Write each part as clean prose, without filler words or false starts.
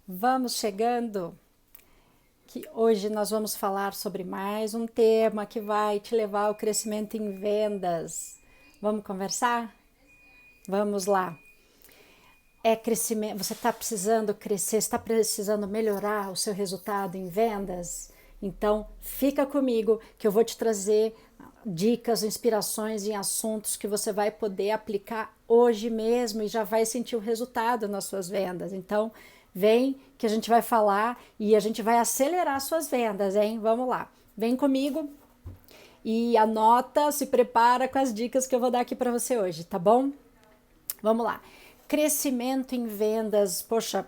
Vamos chegando, que hoje nós vamos falar sobre mais um tema que vai te levar ao crescimento em vendas. Vamos conversar? Vamos lá. É crescimento, você está precisando crescer, está precisando melhorar o seu resultado em vendas? Então, fica comigo que eu vou te trazer dicas, inspirações em assuntos que você vai poder aplicar hoje mesmo e já vai sentir o resultado nas suas vendas. Então, vem que a gente vai falar e a gente vai acelerar suas vendas, hein? Vamos lá. Vem comigo e anota, se prepara com as dicas que eu vou dar aqui para você hoje, tá bom? Vamos lá. Crescimento em vendas. Poxa,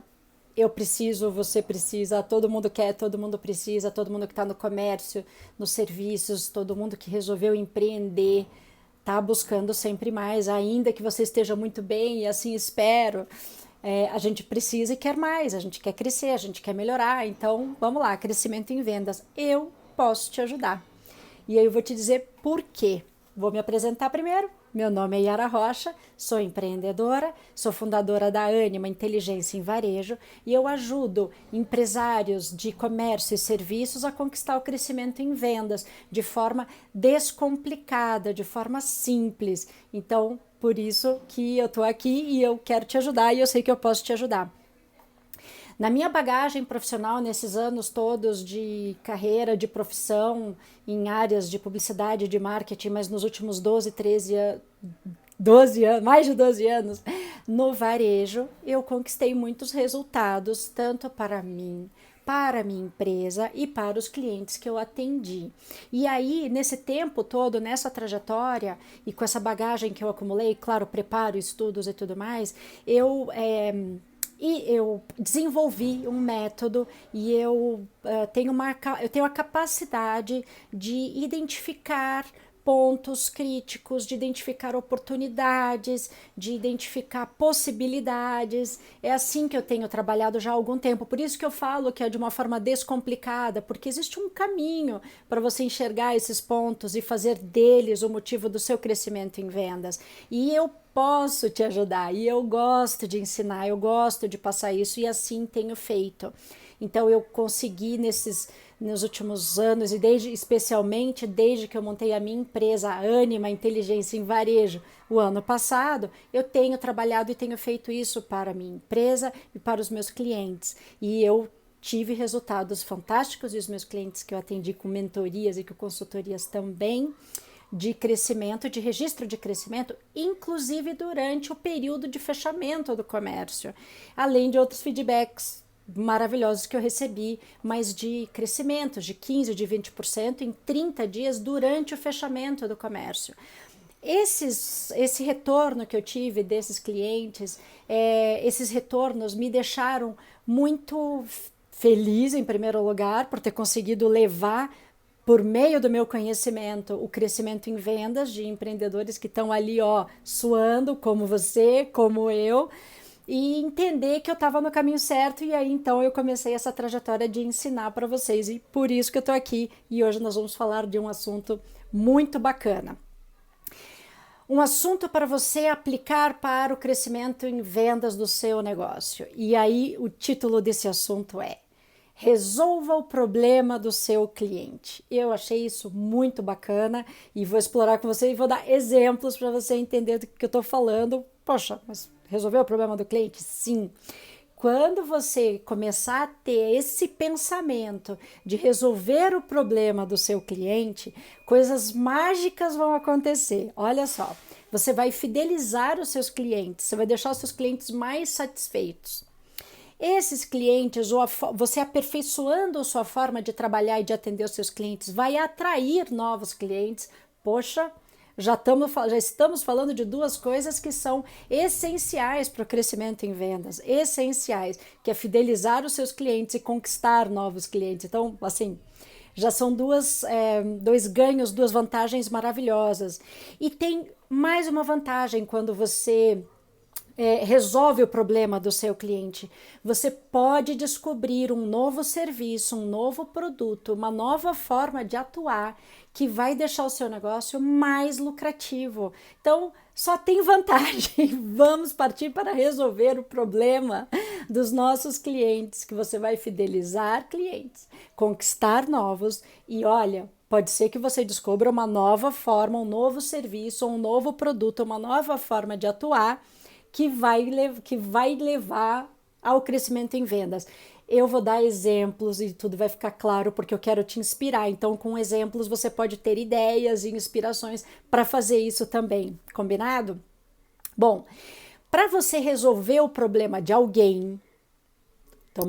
eu preciso, você precisa, todo mundo quer, todo mundo precisa, todo mundo que está no comércio, nos serviços, todo mundo que resolveu empreender, está buscando sempre mais, ainda que você esteja muito bem e assim espero. A gente precisa e quer mais, a gente quer crescer, a gente quer melhorar. Então, vamos lá, crescimento em vendas. Eu posso te ajudar. E aí eu vou te dizer por quê. Vou me apresentar primeiro. Meu nome é Yara Rocha, sou empreendedora, sou fundadora da Ânima Inteligência em Varejo e eu ajudo empresários de comércio e serviços a conquistar o crescimento em vendas de forma descomplicada, de forma simples. Então, por isso que eu estou aqui e eu quero te ajudar e eu sei que eu posso te ajudar. Na minha bagagem profissional, nesses anos todos de carreira, de profissão, em áreas de publicidade, de marketing, mas nos últimos 12, 13 anos, 12 anos, mais de 12 anos, no varejo, eu conquistei muitos resultados, tanto para mim, para a minha empresa e para os clientes que eu atendi. E aí, nesse tempo todo, nessa trajetória e com essa bagagem que eu acumulei, claro, preparo, estudos e tudo mais, eu desenvolvi um método e eu tenho a capacidade de identificar pontos críticos, de identificar oportunidades, de identificar possibilidades. É assim que eu tenho trabalhado já há algum tempo. Por isso que eu falo que é de uma forma descomplicada, porque existe um caminho para você enxergar esses pontos e fazer deles o motivo do seu crescimento em vendas. E eu posso te ajudar e eu gosto de ensinar, eu gosto de passar isso e assim tenho feito. Então eu consegui nos últimos anos e especialmente desde que eu montei a minha empresa a Ânima Inteligência em Varejo o ano passado, eu tenho trabalhado e tenho feito isso para a minha empresa e para os meus clientes. E eu tive resultados fantásticos e os meus clientes que eu atendi com mentorias e com consultorias também de crescimento, de registro de crescimento, inclusive durante o período de fechamento do comércio, além de outros feedbacks maravilhosos que eu recebi, mas de crescimento de 15%, de 20% em 30 dias durante o fechamento do comércio. Esse retorno que eu tive desses clientes, esses retornos me deixaram muito feliz, em primeiro lugar, por ter conseguido levar por meio do meu conhecimento, o crescimento em vendas de empreendedores que estão ali, ó, suando, como você, como eu, e entender que eu estava no caminho certo. E aí então eu comecei essa trajetória de ensinar para vocês, e por isso que eu estou aqui. E hoje nós vamos falar de um assunto muito bacana. Um assunto para você aplicar para o crescimento em vendas do seu negócio. E aí o título desse assunto é: resolva o problema do seu cliente. Eu achei isso muito bacana e vou explorar com você e vou dar exemplos para você entender do que eu estou falando. Poxa, mas resolver o problema do cliente? Sim. Quando você começar a ter esse pensamento de resolver o problema do seu cliente, coisas mágicas vão acontecer. Olha só, você vai fidelizar os seus clientes, você vai deixar os seus clientes mais satisfeitos. Esses clientes, ou você aperfeiçoando a sua forma de trabalhar e de atender os seus clientes, vai atrair novos clientes. Poxa, já estamos falando de duas coisas que são essenciais para o crescimento em vendas, essenciais, que é fidelizar os seus clientes e conquistar novos clientes. Então, assim, já são dois ganhos, duas vantagens maravilhosas. E tem mais uma vantagem quando você resolve o problema do seu cliente. Você pode descobrir um novo serviço, um novo produto, uma nova forma de atuar que vai deixar o seu negócio mais lucrativo. Então, só tem vantagem. Vamos partir para resolver o problema dos nossos clientes, que você vai fidelizar clientes, conquistar novos e olha, pode ser que você descubra uma nova forma, um novo serviço, um novo produto, uma nova forma de atuar que vai levar ao crescimento em vendas. Eu vou dar exemplos e tudo vai ficar claro porque eu quero te inspirar. Então, com exemplos, você pode ter ideias e inspirações para fazer isso também. Combinado? Bom, para você resolver o problema de alguém,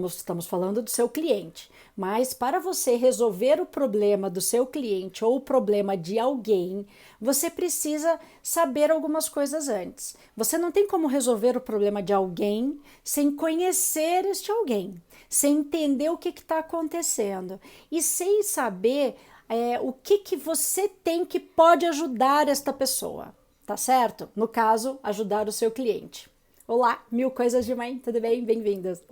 estamos falando do seu cliente, mas para você resolver o problema do seu cliente ou o problema de alguém, você precisa saber algumas coisas antes. Você não tem como resolver o problema de alguém sem conhecer este alguém, sem entender o que está acontecendo e sem saber o que você tem que pode ajudar esta pessoa, tá certo? No caso, ajudar o seu cliente. Olá, mil coisas de mãe, tudo bem? Bem-vindas!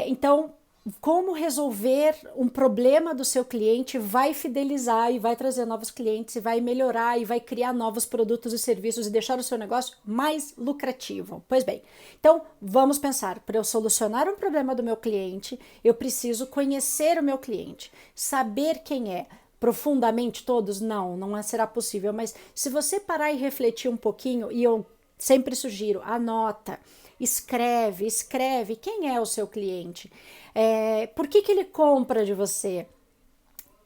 Então, como resolver um problema do seu cliente vai fidelizar e vai trazer novos clientes e vai melhorar e vai criar novos produtos e serviços e deixar o seu negócio mais lucrativo. Pois bem, então vamos pensar, para eu solucionar um problema do meu cliente, eu preciso conhecer o meu cliente, saber quem é. Profundamente todos? Não será possível, mas se você parar e refletir um pouquinho, e eu sempre sugiro, anota, escreve quem é o seu cliente, por que ele compra de você.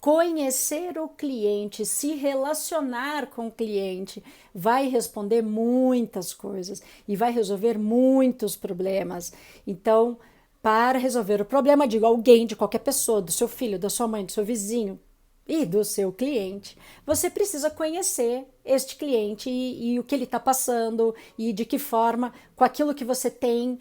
Conhecer o cliente, se relacionar com o cliente, vai responder muitas coisas e vai resolver muitos problemas. Então, para resolver o problema de alguém, de qualquer pessoa, do seu filho, da sua mãe, do seu vizinho e do seu cliente, você precisa conhecer este cliente e o que ele está passando e de que forma, com aquilo que você tem,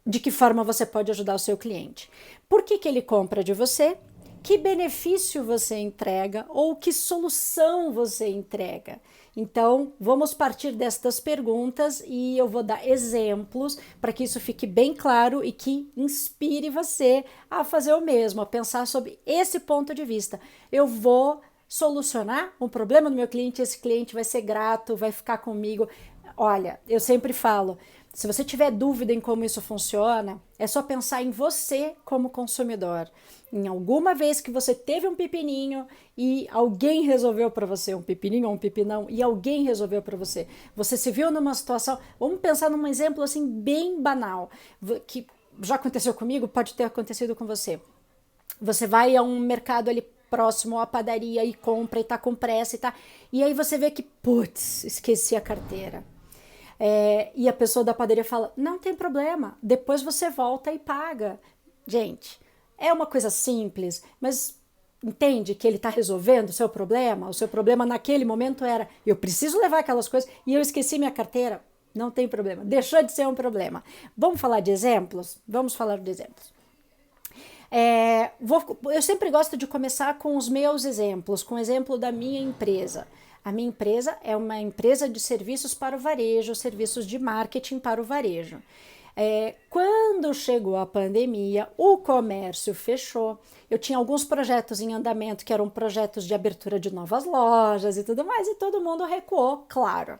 de que forma você pode ajudar o seu cliente. Por que ele compra de você? Que benefício você entrega ou que solução você entrega? Então, vamos partir destas perguntas e eu vou dar exemplos para que isso fique bem claro e que inspire você a fazer o mesmo, a pensar sobre esse ponto de vista. Eu vou solucionar um problema do meu cliente, esse cliente vai ser grato, vai ficar comigo. Olha, eu sempre falo, se você tiver dúvida em como isso funciona, é só pensar em você como consumidor. Em alguma vez que você teve um pepininho e alguém resolveu para você, um pepininho ou um pepinão, e alguém resolveu para você. Você se viu numa situação, vamos pensar num exemplo assim bem banal, que já aconteceu comigo, pode ter acontecido com você. Você vai a um mercado ali próximo à padaria e compra e tá com pressa e aí você vê que, putz, esqueci a carteira. E a pessoa da padaria fala, não tem problema, depois você volta e paga. Gente, é uma coisa simples, mas entende que ele está resolvendo o seu problema? O seu problema naquele momento era, eu preciso levar aquelas coisas e eu esqueci minha carteira. Não tem problema, deixou de ser um problema. Vamos falar de exemplos? Vamos falar de exemplos. Eu sempre gosto de começar com os meus exemplos, com o exemplo da minha empresa. A minha empresa é uma empresa de serviços para o varejo, serviços de marketing para o varejo. Quando chegou a pandemia, o comércio fechou. Eu tinha alguns projetos em andamento, que eram projetos de abertura de novas lojas e tudo mais, e todo mundo recuou, claro.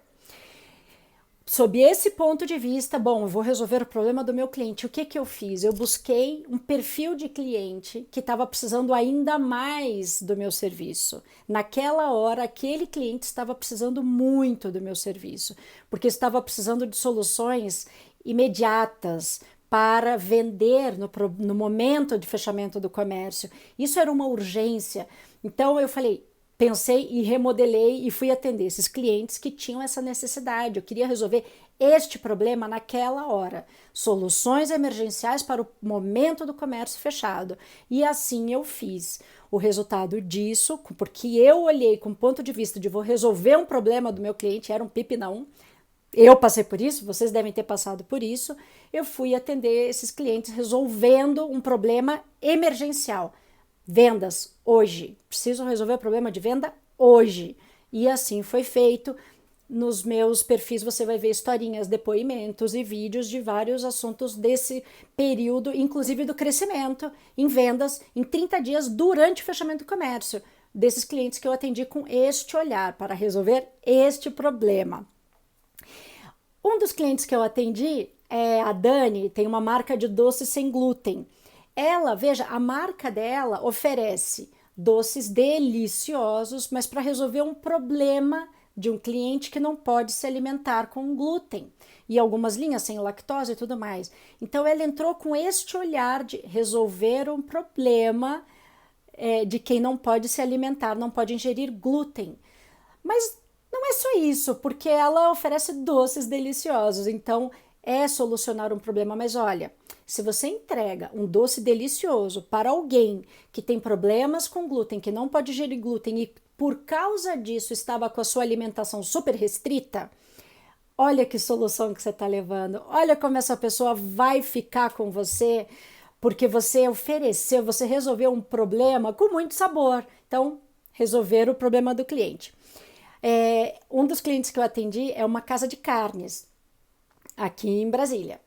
Sob esse ponto de vista, bom, eu vou resolver o problema do meu cliente. O que eu fiz? Eu busquei um perfil de cliente que estava precisando ainda mais do meu serviço. Naquela hora, aquele cliente estava precisando muito do meu serviço, porque estava precisando de soluções imediatas para vender no momento de fechamento do comércio. Isso era uma urgência. Então eu falei, pensei e remodelei e fui atender esses clientes que tinham essa necessidade. Eu queria resolver este problema naquela hora. Soluções emergenciais para o momento do comércio fechado. E assim eu fiz. O resultado disso, porque eu olhei com o ponto de vista de vou resolver um problema do meu cliente, era um pipinão. Eu passei por isso, vocês devem ter passado por isso. Eu fui atender esses clientes resolvendo um problema emergencial. Vendas hoje. Preciso resolver o problema de venda hoje. E assim foi feito. Nos meus perfis você vai ver historinhas, depoimentos e vídeos de vários assuntos desse período, inclusive do crescimento em vendas em 30 dias durante o fechamento do comércio. Desses clientes que eu atendi com este olhar para resolver este problema. Um dos clientes que eu atendi é a Dani, tem uma marca de doces sem glúten. Ela, veja, a marca dela oferece doces deliciosos, mas para resolver um problema de um cliente que não pode se alimentar com glúten e algumas linhas sem lactose e tudo mais. Então ela entrou com este olhar de resolver um problema de quem não pode se alimentar, não pode ingerir glúten. Mas não é só isso, porque ela oferece doces deliciosos, então é solucionar um problema. Mas olha, se você entrega um doce delicioso para alguém que tem problemas com glúten, que não pode ingerir glúten e por causa disso estava com a sua alimentação super restrita, olha que solução que você está levando, olha como essa pessoa vai ficar com você, porque você ofereceu, você resolveu um problema com muito sabor. Então, resolver o problema do cliente. Um dos clientes que eu atendi é uma casa de carnes aqui em Brasília.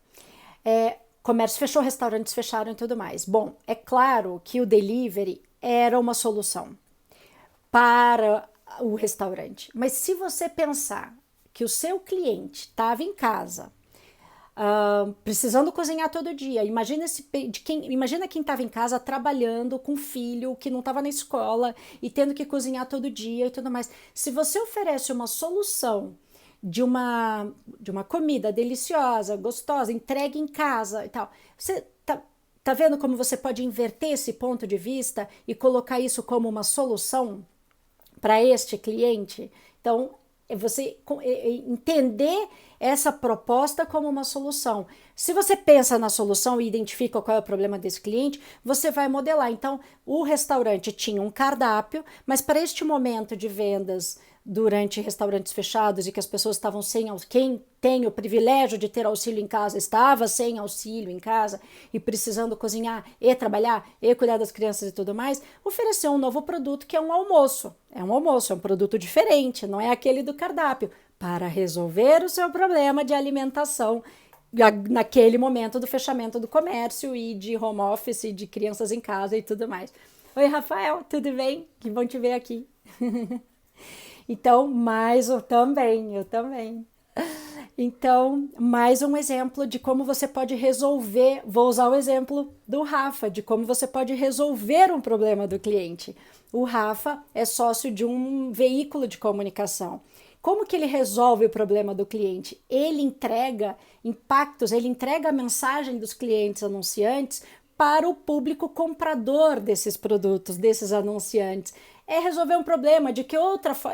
Comércio fechou, restaurantes fecharam e tudo mais. Bom, é claro que o delivery era uma solução para o restaurante, mas se você pensar que o seu cliente estava em casa, precisando cozinhar todo dia, imagina quem estava em casa trabalhando com filho que não estava na escola e tendo que cozinhar todo dia e tudo mais. Se você oferece uma solução de uma comida deliciosa, gostosa, entregue em casa e tal, você tá vendo como você pode inverter esse ponto de vista e colocar isso como uma solução para este cliente? Então, é você entender essa proposta como uma solução. Se você pensa na solução e identifica qual é o problema desse cliente, você vai modelar. Então, o restaurante tinha um cardápio, mas para este momento de vendas durante restaurantes fechados e que as pessoas estavam sem quem tem o privilégio de ter auxílio em casa estava sem auxílio em casa e precisando cozinhar e trabalhar e cuidar das crianças e tudo mais, ofereceu um novo produto que é um almoço. É um produto diferente, não é aquele do cardápio, para resolver o seu problema de alimentação naquele momento do fechamento do comércio e de home office, de crianças em casa e tudo mais. Oi, Rafael, tudo bem? Que bom te ver aqui. Então, eu também. Então, mais um exemplo de como você pode resolver, vou usar o exemplo do Rafa, de como você pode resolver um problema do cliente. O Rafa é sócio de um veículo de comunicação. Como que ele resolve o problema do cliente? Ele entrega impactos, ele entrega a mensagem dos clientes anunciantes para o público comprador desses produtos, desses anunciantes. É resolver um problema de que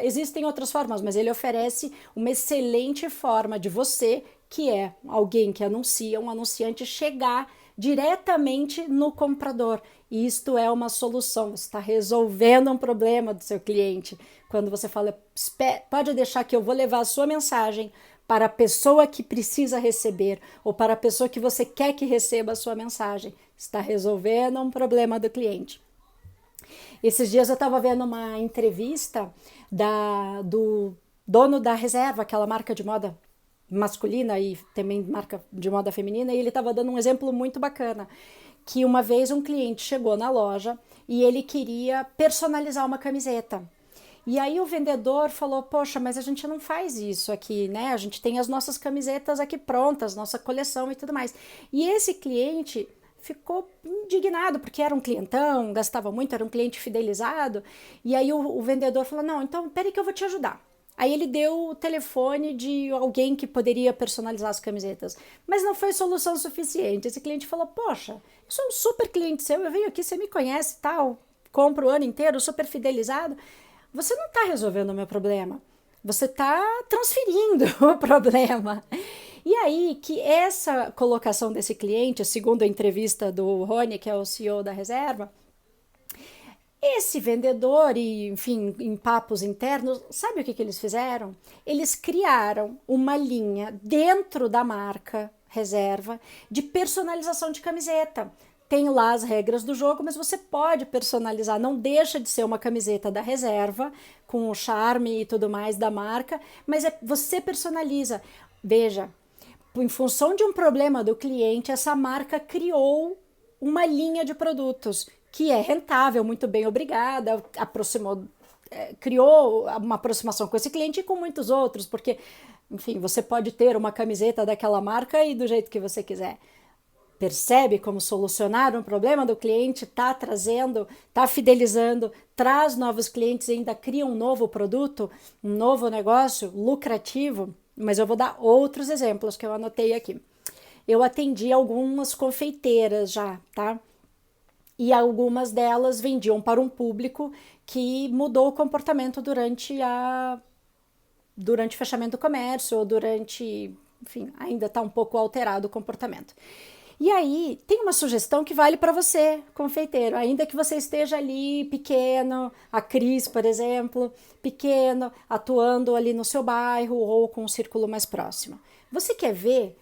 existem outras formas, mas ele oferece uma excelente forma de você, que é alguém que anuncia, um anunciante, chegar diretamente no comprador. E isto é uma solução, você está resolvendo um problema do seu cliente. Quando você fala, pode deixar que eu vou levar a sua mensagem para a pessoa que precisa receber ou para a pessoa que você quer que receba a sua mensagem. Está resolvendo um problema do cliente. Esses dias eu estava vendo uma entrevista do dono da Reserva, aquela marca de moda masculina e também marca de moda feminina, e ele estava dando um exemplo muito bacana, que uma vez um cliente chegou na loja e ele queria personalizar uma camiseta. E aí o vendedor falou, poxa, mas a gente não faz isso aqui, né? A gente tem as nossas camisetas aqui prontas, nossa coleção e tudo mais. E esse cliente ficou indignado, porque era um clientão, gastava muito, era um cliente fidelizado. E aí o vendedor falou, não, então peraí que eu vou te ajudar. Aí ele deu o telefone de alguém que poderia personalizar as camisetas. Mas não foi solução suficiente. Esse cliente falou, poxa, eu sou um super cliente seu, eu venho aqui, você me conhece e tal, compro o ano inteiro, super fidelizado. Você não está resolvendo o meu problema, você está transferindo o problema. E aí que essa colocação desse cliente, segundo a entrevista do Rony, que é o CEO da Reserva, esse vendedor e, enfim, em papos internos, sabe o que eles fizeram? Eles criaram uma linha dentro da marca Reserva de personalização de camiseta. Tem lá as regras do jogo, mas você pode personalizar, não deixa de ser uma camiseta da Reserva, com o charme e tudo mais da marca, mas você personaliza. Veja, em função de um problema do cliente, essa marca criou uma linha de produtos que é rentável, muito bem, obrigada, criou uma aproximação com esse cliente e com muitos outros, porque Enfim, você pode ter uma camiseta daquela marca e do jeito que você quiser. Percebe como solucionar um problema do cliente, está trazendo, está fidelizando, traz novos clientes e ainda cria um novo produto, um novo negócio lucrativo. Mas eu vou dar outros exemplos que eu anotei aqui. Eu atendi algumas confeiteiras já, tá? E algumas delas vendiam para um público que mudou o comportamento durante o fechamento do comércio ou enfim, ainda está um pouco alterado o comportamento. E aí, tem uma sugestão que vale para você, confeiteiro, ainda que você esteja ali pequeno, a Cris, por exemplo, pequeno, atuando ali no seu bairro ou com um círculo mais próximo. Você quer ver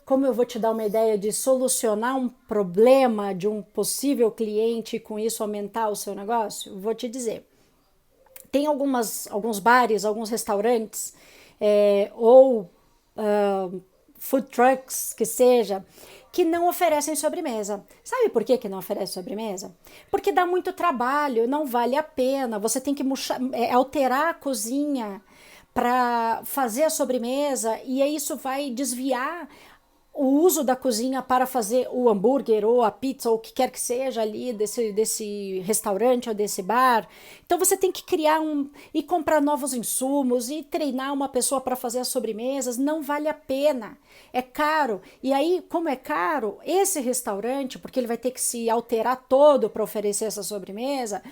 como eu vou te dar uma ideia de solucionar um problema de um possível cliente e com isso aumentar o seu negócio? Vou te dizer. Tem alguns bares, alguns restaurantes ou food trucks, que seja, que não oferecem sobremesa. Sabe por que não oferece sobremesa? Porque dá muito trabalho, não vale a pena. Você tem que alterar a cozinha para fazer a sobremesa e aí isso vai desviar o uso da cozinha para fazer o hambúrguer ou a pizza ou o que quer que seja ali desse restaurante ou desse bar. Então você tem que criar e comprar novos insumos e treinar uma pessoa para fazer as sobremesas. Não vale a pena. É caro. E aí, como é caro, esse restaurante, porque ele vai ter que se alterar todo para oferecer essa sobremesa,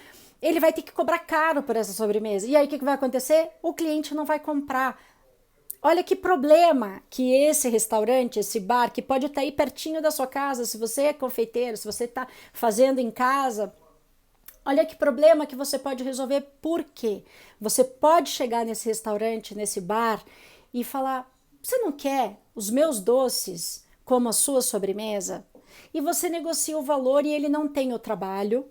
ele vai ter que cobrar caro por essa sobremesa. E aí o que vai acontecer? O cliente não vai comprar. Olha que problema que esse restaurante, esse bar, que pode estar aí pertinho da sua casa, se você é confeiteiro, se você está fazendo em casa, olha que problema que você pode resolver. Por quê? Você pode chegar nesse restaurante, nesse bar e falar: você não quer os meus doces como a sua sobremesa? E você negocia o valor e ele não tem o trabalho,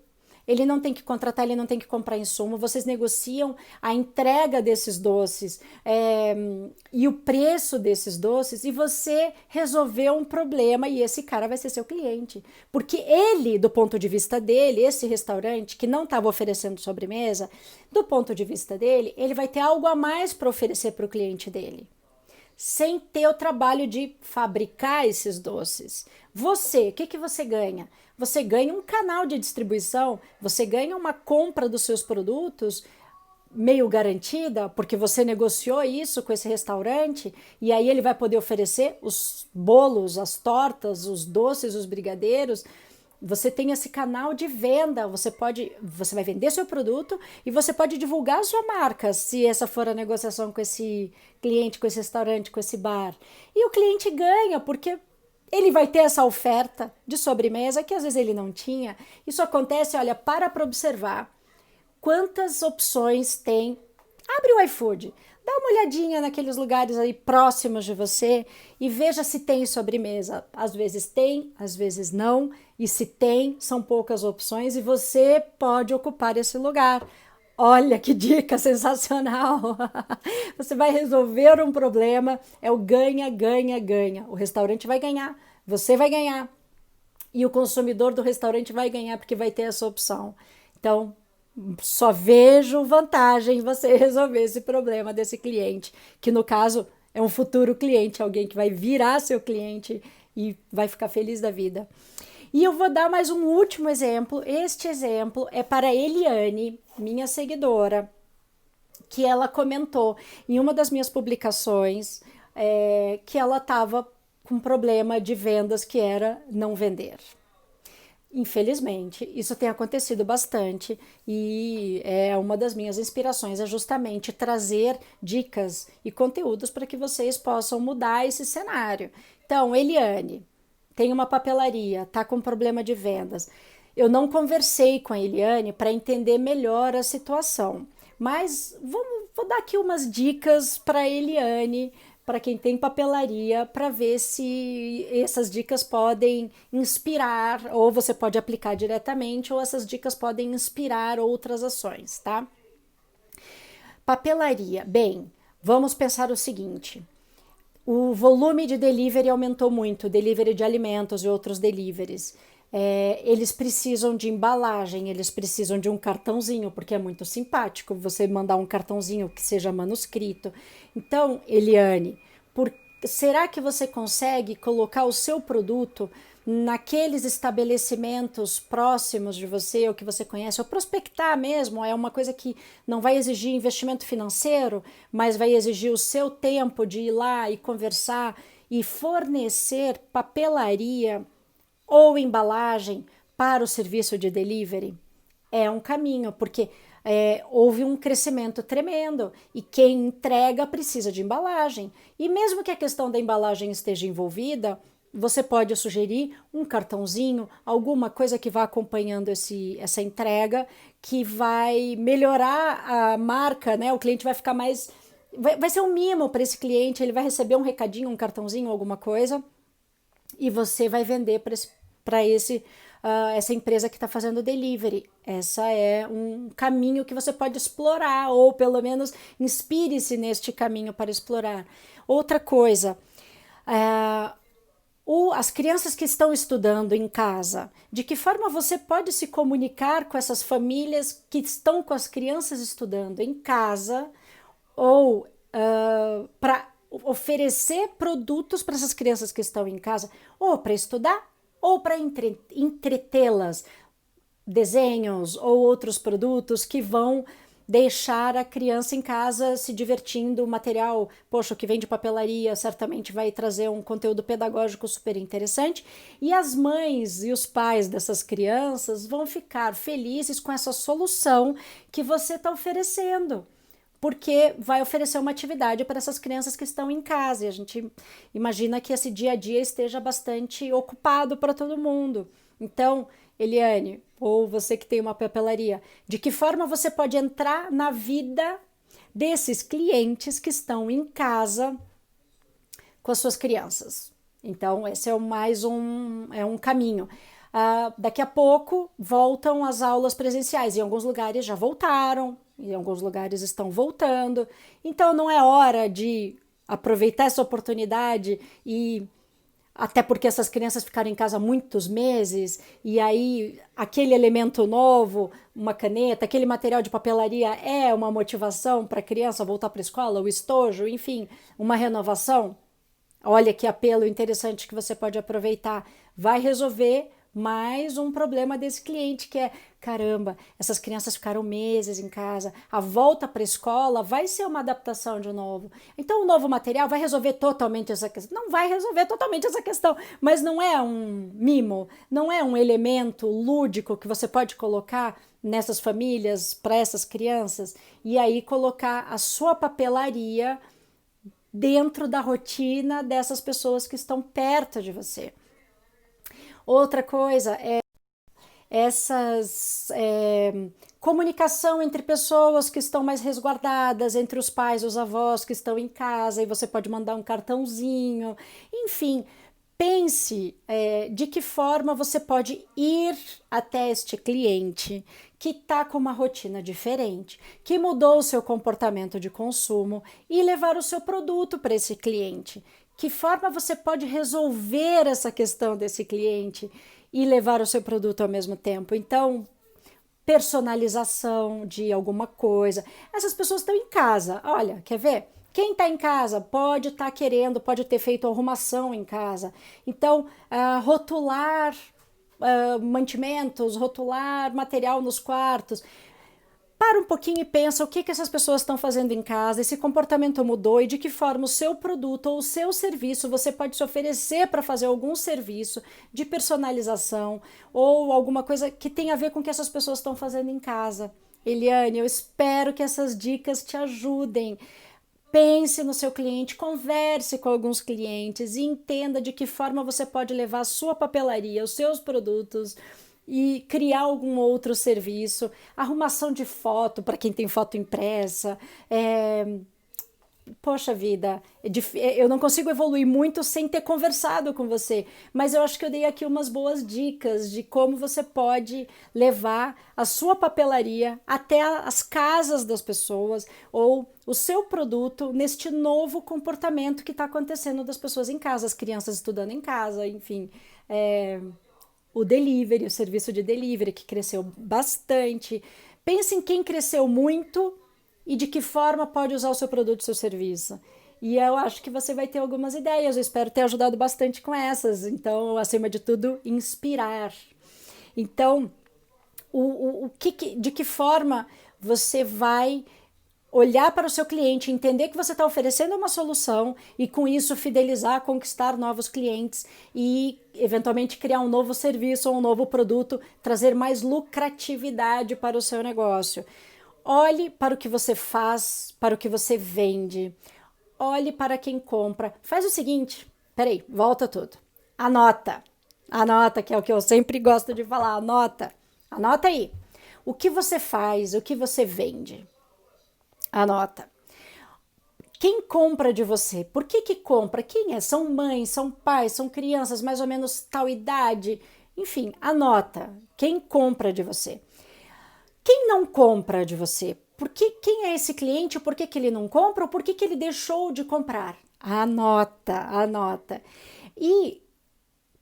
ele não tem que contratar, ele não tem que comprar insumo, vocês negociam a entrega desses doces e o preço desses doces e você resolveu um problema e esse cara vai ser seu cliente. Porque ele, do ponto de vista dele, esse restaurante que não estava oferecendo sobremesa, do ponto de vista dele, ele vai ter algo a mais para oferecer para o cliente dele, sem ter o trabalho de fabricar esses doces. Você, o que você ganha? Você ganha um canal de distribuição, você ganha uma compra dos seus produtos meio garantida, porque você negociou isso com esse restaurante, e aí ele vai poder oferecer os bolos, as tortas, os doces, os brigadeiros. Você tem esse canal de venda, você vai vender seu produto e você pode divulgar a sua marca, se essa for a negociação com esse cliente, com esse restaurante, com esse bar. E o cliente ganha, porque ele vai ter essa oferta de sobremesa que às vezes ele não tinha. Isso acontece, olha, para observar quantas opções tem. Abre o iFood, dá uma olhadinha naqueles lugares aí próximos de você e veja se tem sobremesa. Às vezes tem, às vezes não. E se tem, são poucas opções e você pode ocupar esse lugar. Olha que dica sensacional! Você vai resolver um problema, é o ganha, ganha, ganha. O restaurante vai ganhar, você vai ganhar e o consumidor do restaurante vai ganhar porque vai ter essa opção. Então, só vejo vantagem em você resolver esse problema desse cliente, que no caso é um futuro cliente, alguém que vai virar seu cliente e vai ficar feliz da vida. E eu vou dar mais um último exemplo. Este exemplo é para a Eliane, minha seguidora, que ela comentou em uma das minhas publicações que ela estava com problema de vendas, que era não vender. Infelizmente, isso tem acontecido bastante e é uma das minhas inspirações, é justamente trazer dicas e conteúdos para que vocês possam mudar esse cenário. Então, Eliane, tem uma papelaria, está com problema de vendas. Eu não conversei com a Eliane para entender melhor a situação, mas vou dar aqui umas dicas para a Eliane, para quem tem papelaria, para ver se essas dicas podem inspirar, ou você pode aplicar diretamente, ou essas dicas podem inspirar outras ações, tá? Papelaria. Bem, vamos pensar o seguinte: o volume de delivery aumentou muito, delivery de alimentos e outros deliveries. Eles precisam de embalagem, eles precisam de um cartãozinho, porque é muito simpático você mandar um cartãozinho que seja manuscrito. Então, Eliane, Será que você consegue colocar o seu produto naqueles estabelecimentos próximos de você, ou que você conhece, ou prospectar mesmo? É uma coisa que não vai exigir investimento financeiro, mas vai exigir o seu tempo de ir lá e conversar e fornecer papelaria ou embalagem para o serviço de delivery. É um caminho, porque houve um crescimento tremendo e quem entrega precisa de embalagem. E mesmo que a questão da embalagem esteja envolvida, você pode sugerir um cartãozinho, alguma coisa que vá acompanhando essa entrega, que vai melhorar a marca, né? O cliente vai ficar mais. Vai ser um mimo para esse cliente, ele vai receber um recadinho, um cartãozinho, alguma coisa, e você vai vender para essa empresa que está fazendo delivery. Essa é um caminho que você pode explorar, ou pelo menos inspire-se neste caminho para explorar. Outra coisa, as crianças que estão estudando em casa, de que forma você pode se comunicar com essas famílias que estão com as crianças estudando em casa, ou para oferecer produtos para essas crianças que estão em casa, ou para estudar, ou para entretê-las, desenhos ou outros produtos que vão deixar a criança em casa se divertindo. O material, poxa, o que vem de papelaria certamente vai trazer um conteúdo pedagógico super interessante, e as mães e os pais dessas crianças vão ficar felizes com essa solução que você está oferecendo, porque vai oferecer uma atividade para essas crianças que estão em casa, e a gente imagina que esse dia a dia esteja bastante ocupado para todo mundo. Então, Eliane, ou você que tem uma papelaria, de que forma você pode entrar na vida desses clientes que estão em casa com as suas crianças? Então, esse é um caminho. Daqui a pouco voltam as aulas presenciais. Em alguns lugares já voltaram, em alguns lugares estão voltando. Então, não é hora de aproveitar essa oportunidade, e até porque essas crianças ficaram em casa muitos meses, e aí aquele elemento novo, uma caneta, aquele material de papelaria é uma motivação para a criança voltar para a escola, o estojo, enfim, uma renovação. Olha que apelo interessante que você pode aproveitar. Vai resolver mais um problema desse cliente, que é, caramba, essas crianças ficaram meses em casa, a volta para a escola vai ser uma adaptação de novo. Então o novo material vai resolver totalmente essa questão? Não vai resolver totalmente essa questão, mas não é um mimo, não é um elemento lúdico que você pode colocar nessas famílias, para essas crianças, e aí colocar a sua papelaria dentro da rotina dessas pessoas que estão perto de você. Outra coisa é essas comunicação entre pessoas que estão mais resguardadas, entre os pais e os avós que estão em casa, e você pode mandar um cartãozinho. Enfim, pense de que forma você pode ir até este cliente que está com uma rotina diferente, que mudou o seu comportamento de consumo, e levar o seu produto para esse cliente. Que forma você pode resolver essa questão desse cliente e levar o seu produto ao mesmo tempo? Então, personalização de alguma coisa. Essas pessoas estão em casa. Olha, quer ver? Quem está em casa pode estar querendo, pode ter feito arrumação em casa. Então, rotular mantimentos, rotular material nos quartos. Para um pouquinho e pensa o que essas pessoas estão fazendo em casa, esse comportamento mudou, e de que forma o seu produto ou o seu serviço você pode se oferecer para fazer algum serviço de personalização ou alguma coisa que tenha a ver com o que essas pessoas estão fazendo em casa. Eliane, eu espero que essas dicas te ajudem. Pense no seu cliente, converse com alguns clientes e entenda de que forma você pode levar a sua papelaria, os seus produtos, e criar algum outro serviço, arrumação de foto para quem tem foto impressa. Poxa vida, eu não consigo evoluir muito sem ter conversado com você, mas eu acho que eu dei aqui umas boas dicas de como você pode levar a sua papelaria até as casas das pessoas, ou o seu produto neste novo comportamento que está acontecendo das pessoas em casa, as crianças estudando em casa, enfim. O delivery, o serviço de delivery, que cresceu bastante. Pense em quem cresceu muito e de que forma pode usar o seu produto e seu serviço. E eu acho que você vai ter algumas ideias. Eu espero ter ajudado bastante com essas. Então, acima de tudo, inspirar. Então, de que forma você vai olhar para o seu cliente, entender que você está oferecendo uma solução e com isso fidelizar, conquistar novos clientes e eventualmente criar um novo serviço ou um novo produto, trazer mais lucratividade para o seu negócio. Olhe para o que você faz, para o que você vende. Olhe para quem compra. Faz o seguinte, peraí, volta tudo. Anota. Anota, que é o que eu sempre gosto de falar. Anota. Anota aí. O que você faz, o que você vende. Anota. Quem compra de você? Por que compra? Quem é? São mães, são pais, são crianças, mais ou menos tal idade? Enfim, anota. Quem compra de você? Quem não compra de você? Quem é esse cliente? Por que ele não compra? Ou por que ele deixou de comprar? Anota, anota. E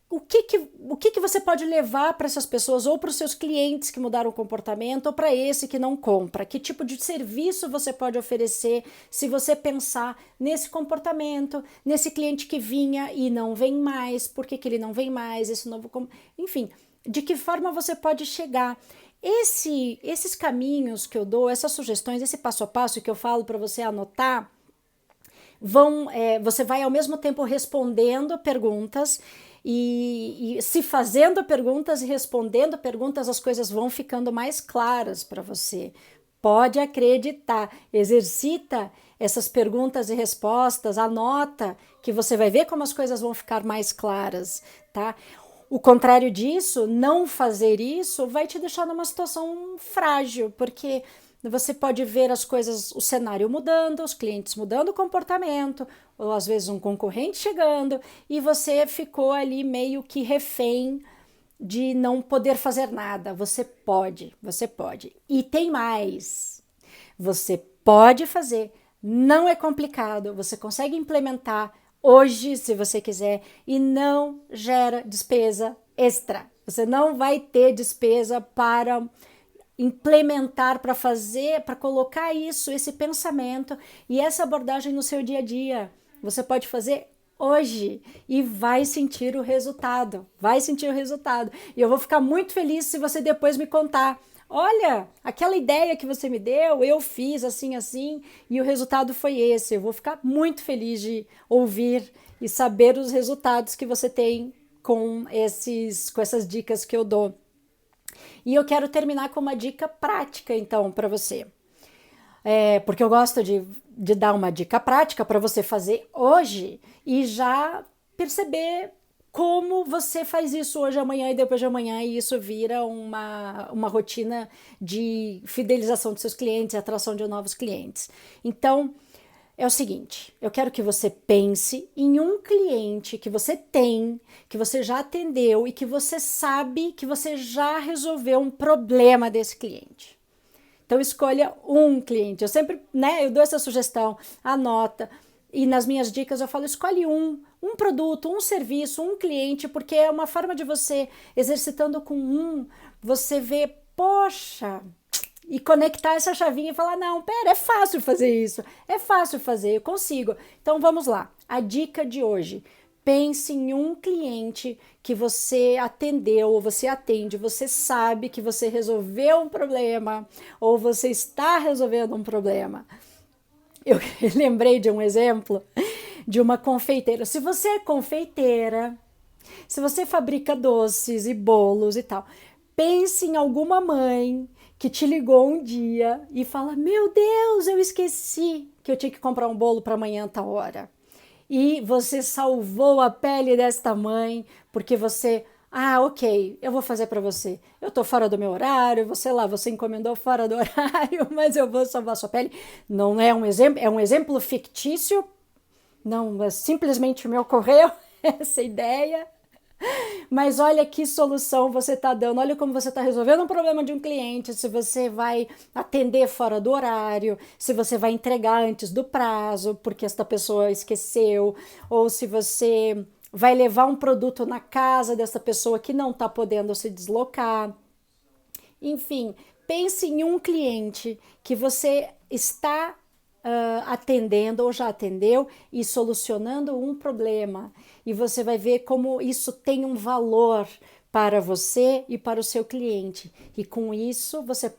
o que você pode levar para essas pessoas ou para os seus clientes que mudaram o comportamento ou para esse que não compra? Que tipo de serviço você pode oferecer se você pensar nesse comportamento, nesse cliente que vinha e não vem mais, por que ele não vem mais, esse novo... Enfim, de que forma você pode chegar? Esses caminhos que eu dou, essas sugestões, esse passo a passo que eu falo para você anotar, você vai ao mesmo tempo respondendo perguntas e se fazendo perguntas e respondendo perguntas, as coisas vão ficando mais claras para você. Pode acreditar, exercita essas perguntas e respostas, anota que você vai ver como as coisas vão ficar mais claras, tá? O contrário disso, não fazer isso, vai te deixar numa situação frágil, porque você pode ver as coisas, o cenário mudando, os clientes mudando o comportamento, ou às vezes um concorrente chegando, e você ficou ali meio que refém de não poder fazer nada. Você pode, você pode. E tem mais. Você pode fazer, não é complicado, você consegue implementar hoje, se você quiser, e não gera despesa extra. Você não vai ter despesa para implementar, para fazer, para colocar isso, esse pensamento e essa abordagem no seu dia a dia. Você pode fazer hoje e vai sentir o resultado. Vai sentir o resultado. E eu vou ficar muito feliz se você depois me contar. Olha, aquela ideia que você me deu, eu fiz assim, assim, e o resultado foi esse. Eu vou ficar muito feliz de ouvir e saber os resultados que você tem com essas dicas que eu dou. E eu quero terminar com uma dica prática, então, para você. Porque eu gosto de dar uma dica prática para você fazer hoje e já perceber como você faz isso hoje, amanhã e depois de amanhã, e isso vira uma rotina de fidelização de seus clientes, atração de novos clientes. Então, é o seguinte, eu quero que você pense em um cliente que você tem, que você já atendeu e que você sabe que você já resolveu um problema desse cliente. Então escolha um cliente. Eu sempre, eu dou essa sugestão, anota. E nas minhas dicas eu falo, escolhe um produto, um serviço, um cliente, porque é uma forma de você, exercitando com você ver, poxa, e conectar essa chavinha e falar, não, pera, é fácil fazer isso, é fácil fazer, eu consigo. Então vamos lá, a dica de hoje, pense em um cliente que você atendeu ou você atende, você sabe que você resolveu um problema ou você está resolvendo um problema. Eu lembrei de um exemplo de uma confeiteira. Se você é confeiteira, se você fabrica doces e bolos e tal, pense em alguma mãe que te ligou um dia e fala, meu Deus, eu esqueci que eu tinha que comprar um bolo para amanhã tal hora. E você salvou a pele desta mãe porque você... ok, eu vou fazer para você. Eu tô fora do meu horário, você encomendou fora do horário, mas eu vou salvar sua pele. Não é um exemplo, é um exemplo fictício. Não, simplesmente me ocorreu essa ideia. Mas olha que solução você está dando, olha como você está resolvendo um problema de um cliente, se você vai atender fora do horário, se você vai entregar antes do prazo, porque esta pessoa esqueceu, ou se você vai levar um produto na casa dessa pessoa que não está podendo se deslocar. Enfim, pense em um cliente que você está atendendo ou já atendeu e solucionando um problema. E você vai ver como isso tem um valor para você e para o seu cliente. E com isso você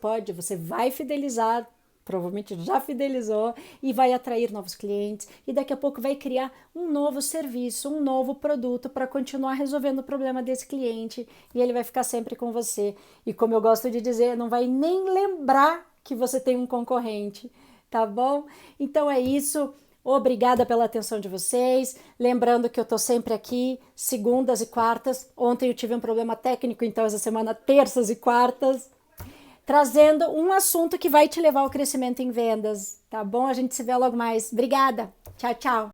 vai fidelizar, provavelmente já fidelizou e vai atrair novos clientes e daqui a pouco vai criar um novo serviço, um novo produto para continuar resolvendo o problema desse cliente e ele vai ficar sempre com você. E como eu gosto de dizer, não vai nem lembrar que você tem um concorrente, tá bom? Então é isso. Obrigada pela atenção de vocês. Lembrando que eu tô sempre aqui, segundas e quartas. Ontem eu tive um problema técnico, então essa semana, terças e quartas, trazendo um assunto que vai te levar ao crescimento em vendas, tá bom? A gente se vê logo mais. Obrigada. Tchau, tchau.